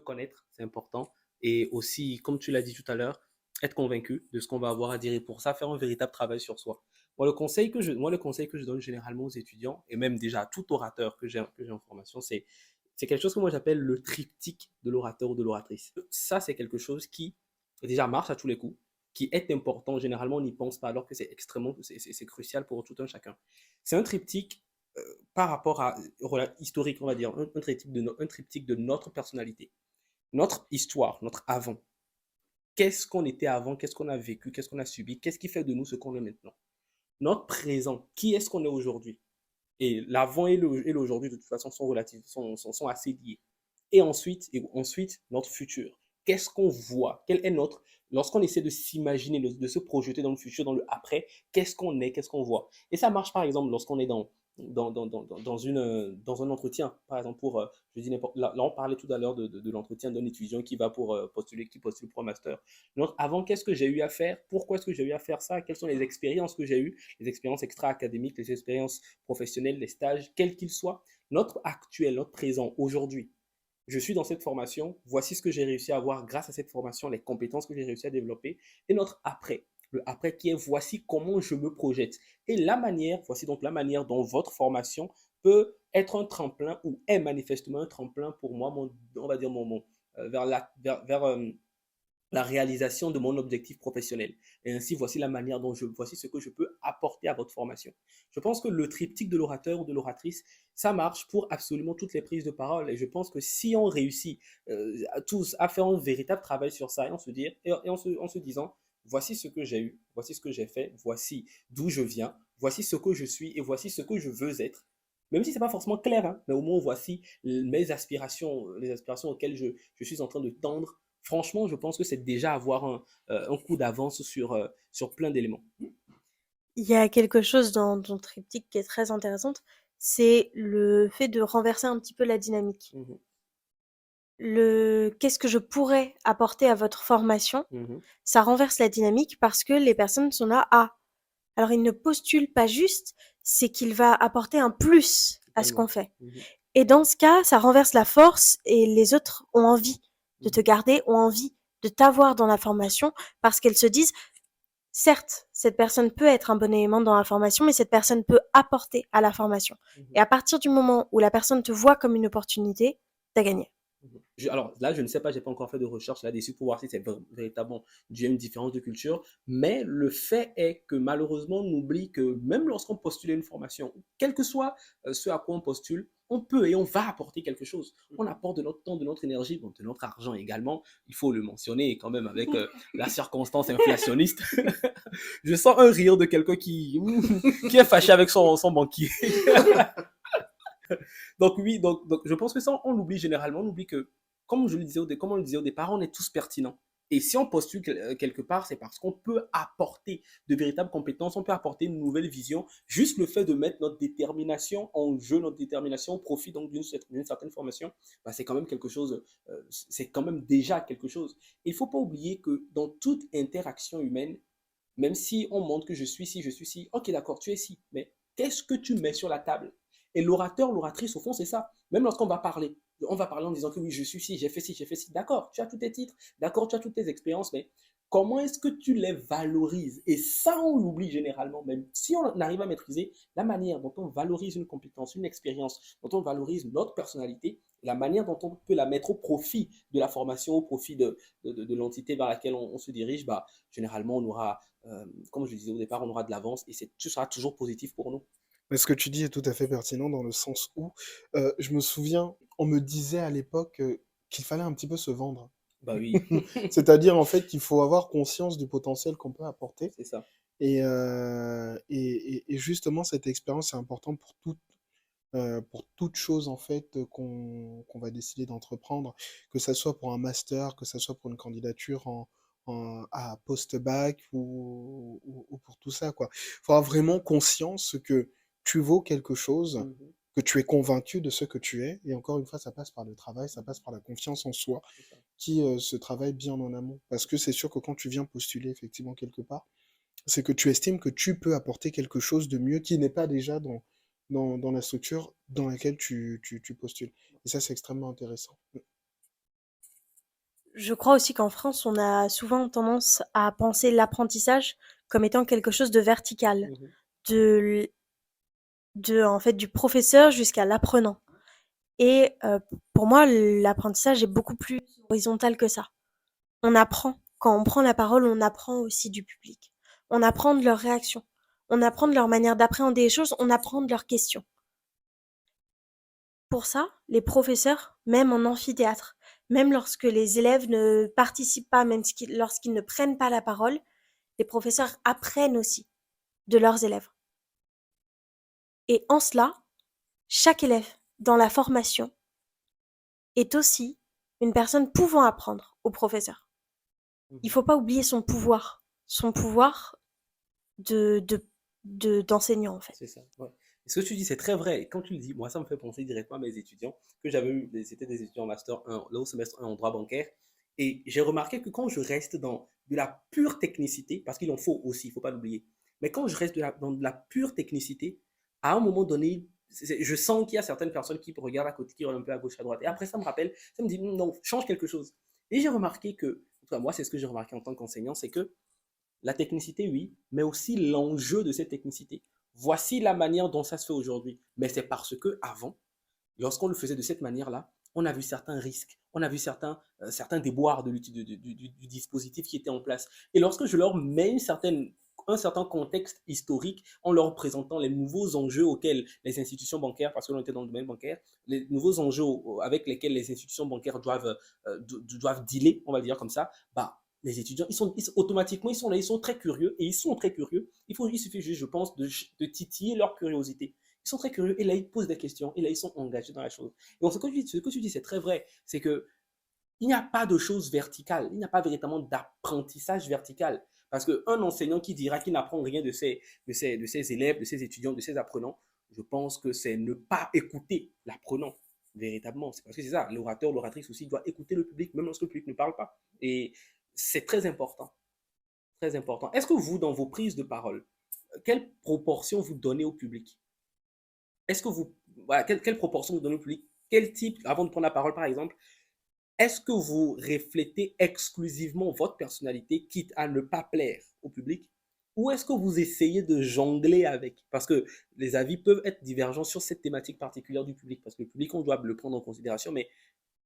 connaître, c'est important. Et aussi, comme tu l'as dit tout à l'heure, être convaincu de ce qu'on va avoir à dire et pour ça, faire un véritable travail sur soi. Moi, le conseil que je donne généralement aux étudiants et même déjà à tout orateur que j'ai en formation, c'est quelque chose que moi j'appelle le triptyque de l'orateur ou de l'oratrice. Ça, c'est quelque chose qui déjà marche à tous les coups, qui est important. Généralement, on n'y pense pas alors que c'est extrêmement, c'est crucial pour tout un chacun. C'est un triptyque par rapport à historique, on va dire, un triptyque de notre personnalité, notre histoire, notre avant. Qu'est-ce qu'on était avant, qu'est-ce qu'on a vécu, qu'est-ce qu'on a subi, qu'est-ce qui fait de nous ce qu'on est maintenant. Notre présent, qui est-ce qu'on est aujourd'hui. Et l'avant et l'aujourd'hui, de toute façon, sont relatifs, sont assez liés. Et ensuite, notre futur. Qu'est-ce qu'on voit? Quel est notre. Lorsqu'on essaie de s'imaginer, de se projeter dans le futur, dans le après, qu'est-ce qu'on est, qu'est-ce qu'on voit? Et ça marche, par exemple, lorsqu'on est dans un entretien. Par exemple, je dis n'importe, là, on parlait tout à l'heure de l'entretien d'un étudiant qui va pour qui postule pour un master. Donc, avant, qu'est-ce que j'ai eu à faire? Pourquoi est-ce que j'ai eu à faire ça? Quelles sont les expériences que j'ai eues? Les expériences extra-académiques, les expériences professionnels, les stages, quels qu'ils soient, notre actuel, notre présent, aujourd'hui. Je suis dans cette formation, voici ce que j'ai réussi à avoir grâce à cette formation, les compétences que j'ai réussi à développer, et notre après. Le après qui est voici comment je me projette. Et la manière, voici donc la manière dont votre formation peut être un tremplin ou est manifestement un tremplin pour moi, on va dire vers la réalisation de mon objectif professionnel. Et ainsi, voici ce que je peux apporter à votre formation. Je pense que le triptyque de l'orateur ou de l'oratrice, ça marche pour absolument toutes les prises de parole. Et je pense que si on réussit tous à faire un véritable travail sur ça et, en se disant, voici ce que j'ai eu, voici ce que j'ai fait, voici d'où je viens, voici ce que je suis et voici ce que je veux être. Même si ce n'est pas forcément clair, hein, mais au moins voici mes aspirations, les aspirations auxquelles je suis en train de tendre. Franchement, je pense que c'est déjà avoir un coup d'avance sur plein d'éléments. Il y a quelque chose dans ton triptyque qui est très intéressante, c'est le fait de renverser un petit peu la dynamique. Mhm, Qu'est-ce que je pourrais apporter à votre formation? mhm, Ça renverse la dynamique parce que les personnes sont là, ah, alors il ne postule pas juste, c'est qu'il va apporter un plus à ce qu'on totalement. fait. Mhm, Et dans ce cas, ça renverse la force et les autres ont envie de te mhm, garder, ont envie de t'avoir dans la formation parce qu'elles se disent, certes, cette personne peut être un bon élément dans la formation, mais cette personne peut apporter à la formation. mhm. Et à partir du moment où la personne te voit comme une opportunité, t'as gagné. Alors là, je ne sais pas, j'ai pas encore fait de recherche là-dessus pour voir si c'est véritablement dû à une différence de culture, mais le fait est que malheureusement, on oublie que même lorsqu'on postule une formation, quel que soit ce à quoi on postule, on peut et on va apporter quelque chose. On apporte de notre temps, de notre énergie, bon, de notre argent également. Il faut le mentionner quand même avec la circonstance inflationniste. Je sens un rire de quelqu'un qui est fâché avec son banquier. Donc oui, donc je pense que ça, on l'oublie généralement. On oublie que, comme on le disait au départ, on est tous pertinents. Et si on postule quelque part, c'est parce qu'on peut apporter de véritables compétences, on peut apporter une nouvelle vision. Juste le fait de mettre notre détermination en jeu, notre détermination au profit donc d'une certaine formation, bah, c'est quand même quelque chose, c'est quand même déjà quelque chose. Il ne faut pas oublier que dans toute interaction humaine, même si on montre que je suis ci, je suis ci, ok d'accord, tu es ci, mais qu'est-ce que tu mets sur la table? Et l'orateur, l'oratrice, au fond, c'est ça. Même lorsqu'on va parler, on va parler en disant que oui, je suis ci, j'ai fait ci, j'ai fait ci. D'accord, tu as tous tes titres, d'accord, tu as toutes tes expériences, mais comment est-ce que tu les valorises? Et ça, on l'oublie généralement, même si on arrive à maîtriser la manière dont on valorise une compétence, une expérience, dont on valorise notre personnalité, la manière dont on peut la mettre au profit de la formation, au profit de l'entité vers laquelle on se dirige, bah, généralement, on aura, comme je le disais au départ, on aura de l'avance et ce sera toujours positif pour nous. Mais ce que tu dis est tout à fait pertinent dans le sens où je me souviens, on me disait à l'époque qu'il fallait un petit peu se vendre. Bah oui, C'est-à-dire en fait qu'il faut avoir conscience du potentiel qu'on peut apporter. c'est ça. Et justement, cette expérience est importante pour toute chose en fait qu'on va décider d'entreprendre, que ça soit pour un master, que ça soit pour une candidature à post-bac ou pour tout ça, quoi. Il faut avoir vraiment conscience que tu vaux quelque chose, Mhm, que tu es convaincu de ce que tu es, et encore une fois, ça passe par le travail, ça passe par la confiance en soi, c'est ça. qui se travaille bien en amont. Parce que c'est sûr que quand tu viens postuler effectivement quelque part, c'est que tu estimes que tu peux apporter quelque chose de mieux qui n'est pas déjà dans la structure dans laquelle tu postules. Et ça, c'est extrêmement intéressant. Je crois aussi qu'en France, on a souvent tendance à penser l'apprentissage comme étant quelque chose de vertical, Mhm. de, en fait, du professeur jusqu'à l'apprenant. Et pour moi, l'apprentissage est beaucoup plus horizontal que ça. On apprend. Quand on prend la parole, on apprend aussi du public. On apprend de leurs réactions. On apprend de leur manière d'appréhender les choses. On apprend de leurs questions. Pour ça, les professeurs, même en amphithéâtre, même lorsque les élèves ne participent pas, même lorsqu'ils ne prennent pas la parole, les professeurs apprennent aussi de leurs élèves. Et en cela, chaque élève dans la formation est aussi une personne pouvant apprendre au professeur. Il ne Mhm. faut pas oublier son pouvoir d'enseignant en fait. C'est ça. Ouais. Et ce que tu dis, c'est très vrai. Et quand tu le dis, moi, ça me fait penser directement à mes étudiants que j'avais eu. C'était des étudiants en master 1, là au semestre 1 en droit bancaire. Et j'ai remarqué que quand je reste dans de la pure technicité, parce qu'il en faut aussi, il ne faut pas l'oublier, mais quand je reste dans de la pure technicité, à un moment donné, je sens qu'il y a certaines personnes qui regardent à côté, qui regardent un peu à gauche, à droite. Et après, ça me rappelle, ça me dit, non, change quelque chose. Et j'ai remarqué que, en tout cas, moi, c'est ce que j'ai remarqué en tant qu'enseignant, c'est que la technicité, oui, mais aussi l'enjeu de cette technicité. Voici la manière dont ça se fait aujourd'hui. Mais c'est parce que avant, lorsqu'on le faisait de cette manière-là, on a vu certains risques, on a vu certains déboires du dispositif qui était en place. Et lorsque je leur mets un certain contexte historique en leur présentant les nouveaux enjeux auxquels les institutions bancaires, parce que l'on était dans le domaine bancaire, les nouveaux enjeux avec lesquels les institutions bancaires doivent dealer, on va le dire comme ça, bah, les étudiants, automatiquement, ils sont là, ils sont très curieux, et ils sont très curieux. Il suffit juste, je pense, de titiller leur curiosité. Ils sont très curieux, et là, ils posent des questions, et là, ils sont engagés dans la chose. Et donc, ce que tu dis, c'est très vrai. C'est que il n'y a pas de chose verticale. Il n'y a pas véritablement d'apprentissage vertical. Parce qu'un enseignant qui dira qu'il n'apprend rien de ses élèves, de ses étudiants, de ses apprenants, je pense que c'est ne pas écouter l'apprenant véritablement. C'est parce que c'est ça, l'orateur, l'oratrice aussi doit écouter le public, même lorsque le public ne parle pas. Et c'est très important. Très important. Est-ce que vous, dans vos prises de parole, quelle proportion vous donnez au public? Est-ce que vous, voilà, quelle proportion vous donnez au public? Quel type, avant de prendre la parole par exemple, est-ce que vous reflétez exclusivement votre personnalité, quitte à ne pas plaire au public? Ou est-ce que vous essayez de jongler avec? Parce que les avis peuvent être divergents sur cette thématique particulière du public. Parce que le public, on doit le prendre en considération, mais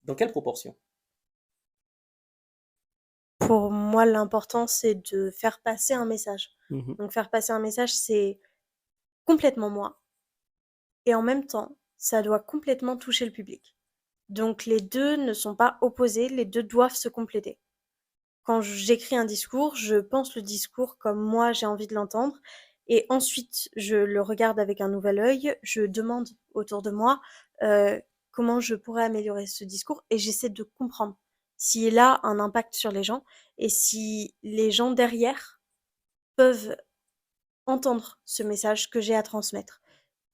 dans quelle proportion? Pour moi, l'important, c'est de faire passer un message. Mhm. Donc faire passer un message, c'est complètement moi. Et en même temps, ça doit complètement toucher le public. Donc les deux ne sont pas opposés, les deux doivent se compléter. Quand j'écris un discours, je pense le discours comme moi j'ai envie de l'entendre, et ensuite je le regarde avec un nouvel œil, je demande autour de moi comment je pourrais améliorer ce discours, et j'essaie de comprendre s'il a un impact sur les gens, et si les gens derrière peuvent entendre ce message que j'ai à transmettre.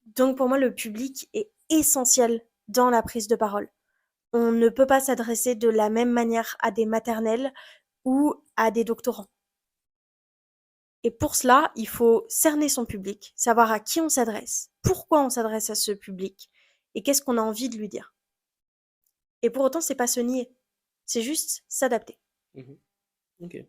Donc pour moi, le public est essentiel dans la prise de parole. On ne peut pas s'adresser de la même manière à des maternelles ou à des doctorants. Et pour cela, il faut cerner son public, savoir à qui on s'adresse, pourquoi on s'adresse à ce public et qu'est-ce qu'on a envie de lui dire. Et pour autant, c'est pas se nier, c'est juste s'adapter. Mhm. Ok.